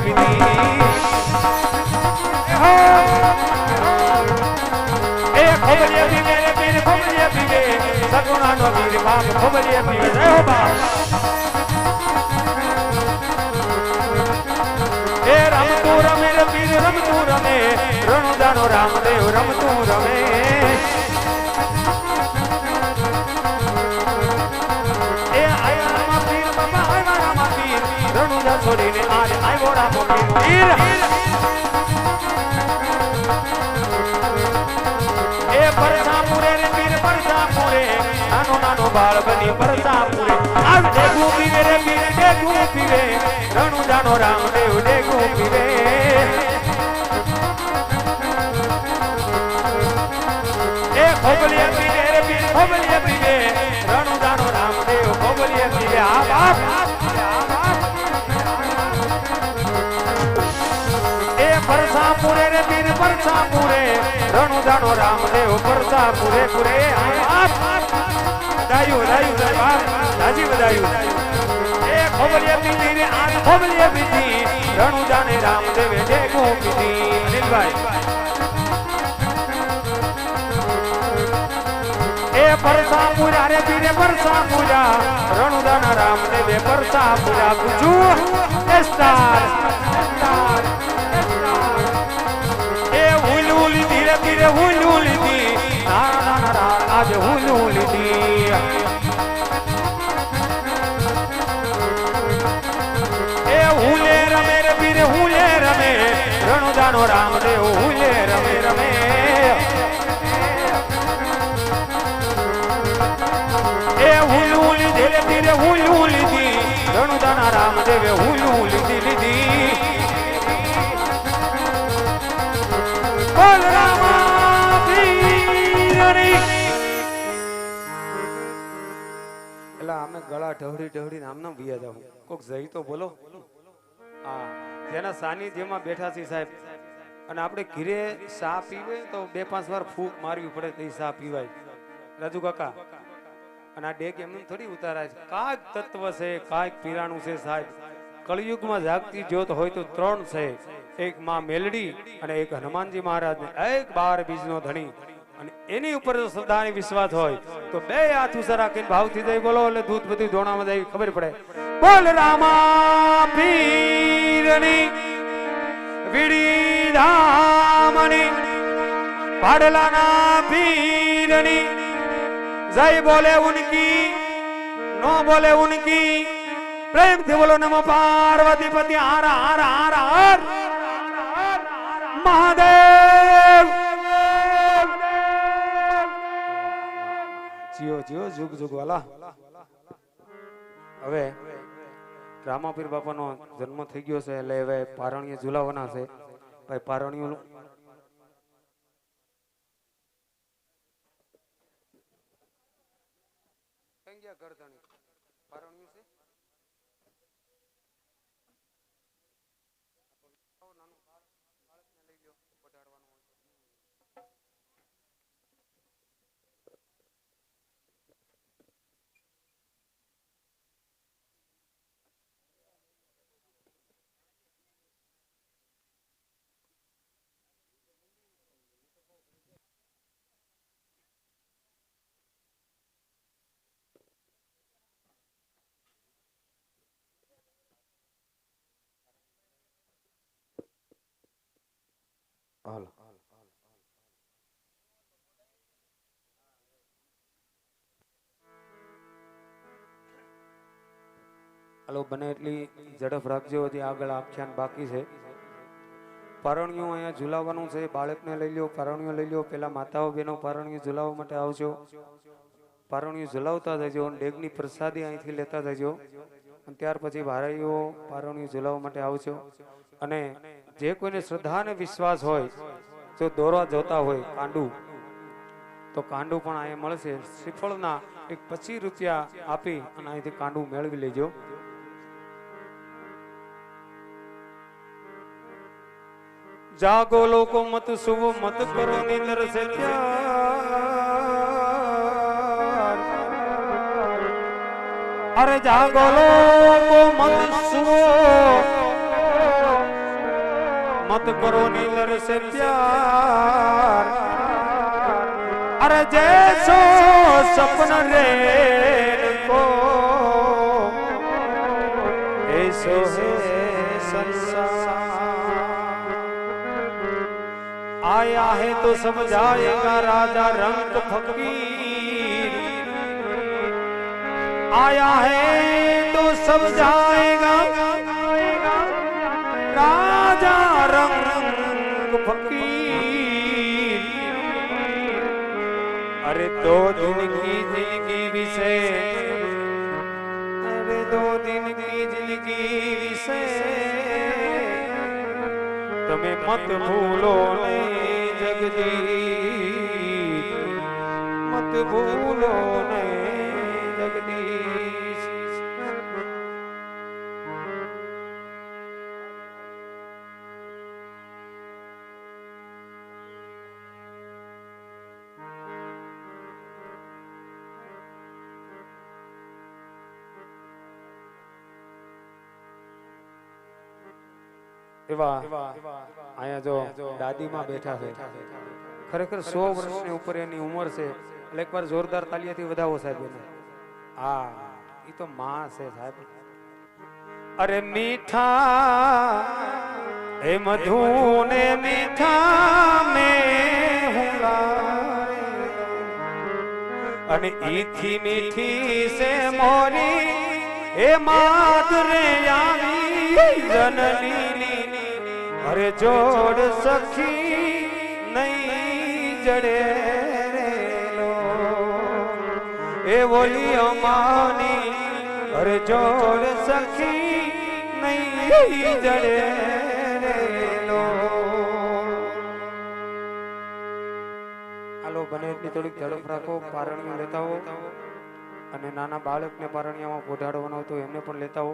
પીધી એ ખોબલીએ પીવે રે પીર ખોબલીએ પીવે સગુણાનો પીર બાપ ખોબલીએ પીવે જય હો બાપ એ રમતું રમે રે પીર રમતું રમે રણુદાનો રામદેવ રમતું રમે એ આયા પીર બાપા આયા પીર રણુદા છોડીને આજ આવ્યો રામો પીર એ પરસાપુરે રે પીર પરસાપુરે નાનો નાનો બાળ બની પરસાપુરે આવ ડેગુ પીવે રે પીર ડેગુ પીવે રણુદાનો રામદેવ ડેગુ પીવે એ ખોબલીએ પીવે રે પીર ખોબલીએ પીવે રણુદાનો રામદેવ ખોબલીએ પીવે આ બાપ એ પરસાપુરે રે પીર પરસાપુરે રણુદાનો રામદેવ પરસાપુરે પુરે દાયું દાયું જય બાપ દાજી બધાયું એ ખોબલીએ પીધી રે આ ખોબલીએ પીધી રણુદાને રામદેવે ડેગુ પીધી અનિલભાઈ એ પરસાપુરા રે પીરે પરસાપુરા રણુદાના રામદેવે પરસાપુરા ગુજુ સ્ટાર એ હુલુલી ધીરે ધીરે હુલુલી દી નાના નાના આજ હુલુલી દી એ હુલે રમે રે પીરે હુલે રમે રણુદાનો રામદેવ હુલે રમે રમે એ હુલુલી ધીરે ધીરે હુલુલી દી રણુદાના રામદેવે હુલુલી દી લીધી બોલ રામા પીરની એલા અમે ગળા ઢવડી ઢવડીને આમ નામ વિયા જાવ કોક જઈ તો બોલો હા જેના સાનિધ્યમાં બેઠા છે સાહેબ અને આપણે ઘીરે ચા પીવે તો 2-5 વાર ફૂંક મારવી પડે તો ચા પીવાય રાજુ કાકા અને આ ડેક એમનું થોડી ઉતારાય છે કાંઈક તત્વ છે કાંઈક પીરાણું છે સાહેબ કળિયુગમાં જાગતી જ્યોત હોય તો 3 છે એક માં મેલડી અને એક હનુમાનજી મહારાજ ને એક 12 બીજનો ધણી અને એની ઉપર જો શ્રદ્ધાની વિશ્વાસ હોય તો 2 હાથ ઊંચા રાખીને ભાવથી જઈ બોલો એટલે દૂધ બધું ધોણામાં જઈ ખબર પડે બોલ રામા પીરની વીડી ધામની પાડલાના પીરની जय बोले उनकी नो बोले उनकी प्रेम से बोलो नमो पार्वती पति हर हर हर हर महादेव जियो जियो जुग जुग वाला હવે રામાપીર બાપાનો જન્મ થઈ ગયો છે એટલે હવે પારણીએ ઝુલાવવાના છે ભાઈ પારણીઓ ગરદણી પારણ્યું છે નાનું બાળકને લઈ લ્યો પઢાડવાનું હોય હાલ હાલો બને એટલી ઝડપ રાખજો હજી આગળ આખ્યાન બાકી છે પારણીઓ અહીંયા ઝુલાવવાનું છે બાળકને લઈ લ્યો પારણીઓ લઈ લ્યો પેલા માતાઓ બહેનો પારણીઓ ઝુલાવવા માટે આવજો પારણીઓ ઝુલાવતા જજો ડેગની પ્રસાદી અહીંથી લેતા જજો અને ત્યાર પછી ભાઈઓ પારણીઓ ઝુલાવવા માટે આવજો અને જે કોઈને શ્રદ્ધા અને વિશ્વાસ હોય જો દોરવા જોતા હોય કાંડું તો કાંડું પણ અહીંયા મળશે શ્રીફળના 25 રૂપિયા આપી અને અહીંથી કાંડું મેળવી લેજો जागो लोको मत सुवो मत करो निंदर से प्यार अरे जागो लोको मत सुवो मत करो नीलर से प्यार अरे जैसो सपन रे को ऐसो है संसार आया है तो समझाएगा राजा रंग फकीर आया है तो समझाएगा राजा रंग फकीर अरे दो दिन की जिंदगी विषय अरे दो दिन की जिंदगी विषय तमे मत भूलो ने जगदीश मत भूलो ने जगदीश आया जो दादी मां बैठा है खरेखर 100 વર્ષની ઉપર એની ઉંમર છે એટલે એકવાર જોરદાર તાળીઓથી વધાવો સાહેબ એને હા ઈ તો માં છે સાહેબ અરે મીઠા એ મધુ ને મીઠા મે હુંલા અને ઈથી મીઠી સે મોરી એ માત રે આવી जननी अरे जोड़ सखी नहीं जड़े लो ए बोली अमानी अरे जोड़ सखी नहीं जड़े लो आलो बने इतनी थोड़ी झड़प राखो पारणियों लेता हो અને નાના બાળકને પારણિયામાં પોઢાડવાનો તો એમને પણ લેતા હો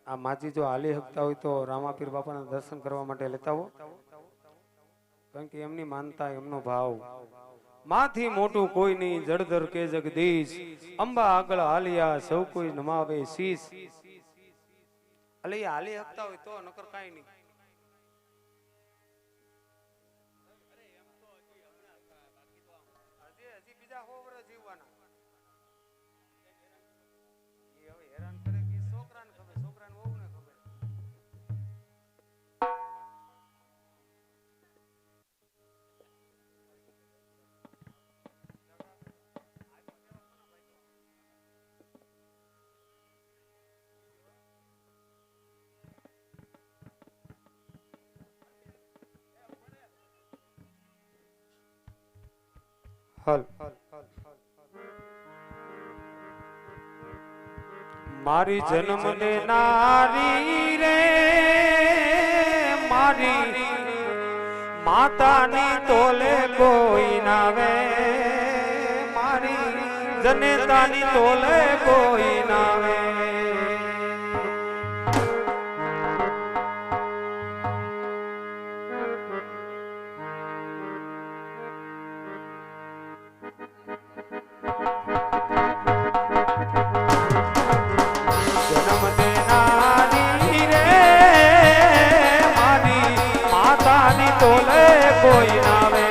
આ માજી જો હાલી હકતા હોય તો રામાપીર બાપાના દર્શન કરવા માટે લેતા હો કારણ કે એમની માનતા એમનો ભાવ માથી મોટું કોઈ નહીં જળધર કે જગદીશ અંબા આગળ હાલિયા સૌ કોઈ નમાવે શીશ એટલે એ હાલી હકતા હોય તો નકર કાઈ નહીં હજી બીજા 100 વર્ષ જીવવાના હેરાન કરે કે છોકરાને ખબર છોકરાને વહુ ને ખબર हल मारी जन्म देनारी रे मारी माता नी तोले कोई नावे मारी जनेता नी तोले कोई नावे कोई नावे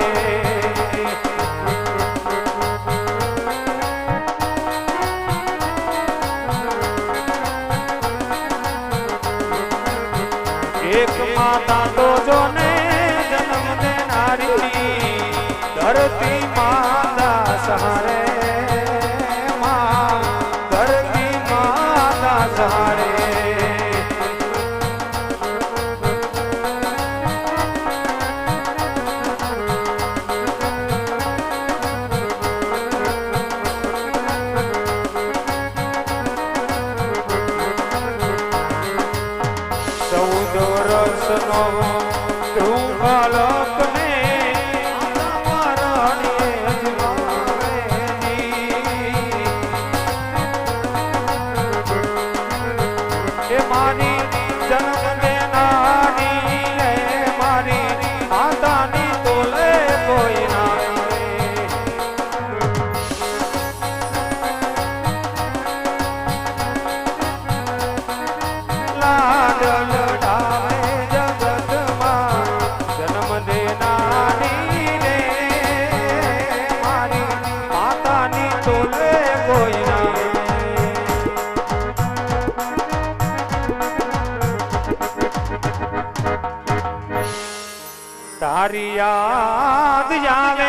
તારી યાદ આવે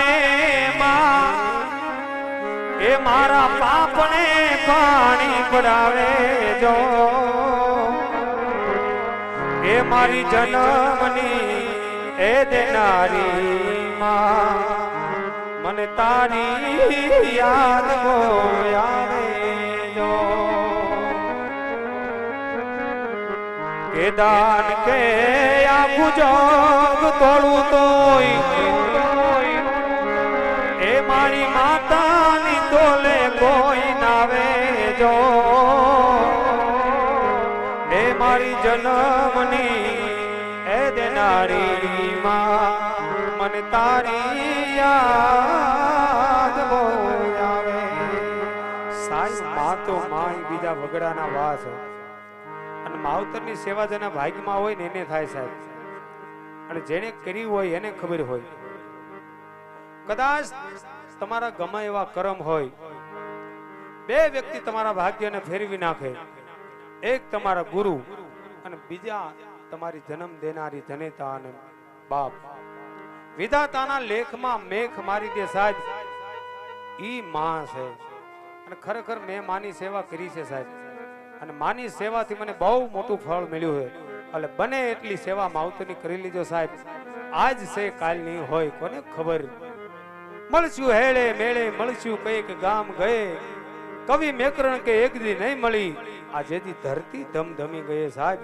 માં એ મારા પાપને પાણી પડાવે જો એ મારી જન્મની એ દેનારી માં મને તારી યાદ બહુ આવે જો કે દાન કે આખું જોગ તોડું તોય એ મારી માતાની તોલે કોઈ નાવે જો એ મારી જન્મની એ દેનારી માં મને તારી યાદ બહુ આવે સાહેબ માં તો માય બીજા વગડાના વાસ અને માવતરની સેવા જેના ભાગ્યમાં હોય ને એને થાય સાહેબ અને જેને કરી હોય એને ખબર હોય કદાચ તમારા ગમે એવા કર્મ હોય બે વ્યક્તિ તમારા ભાગ્યને ફેરવી નાખે એક તમારા ગુરુ અને બીજા તમારી જન્મ દેનારી જનેતા અને બાપ વિધાતાના લેખમાં મેખ મારી દે સાહેબ ઈ માં છે અને ખરેખર મેં માની સેવા કરી છે સાહેબ અને માની સેવાથી મને બહુ મોટું ફળ મળ્યું છે એટલે બને એટલી સેવા માવતરની કરી લીજો સાહેબ આજ છે કાલ નહીં હોય કોને ખબર મળશું હેળે મેળે મળશું કઈક ગામ ગયે કવિ મેકરણ કે એક દી નહીં મળી આ જેથી ધરતી ધમધમી ગયે સાહેબ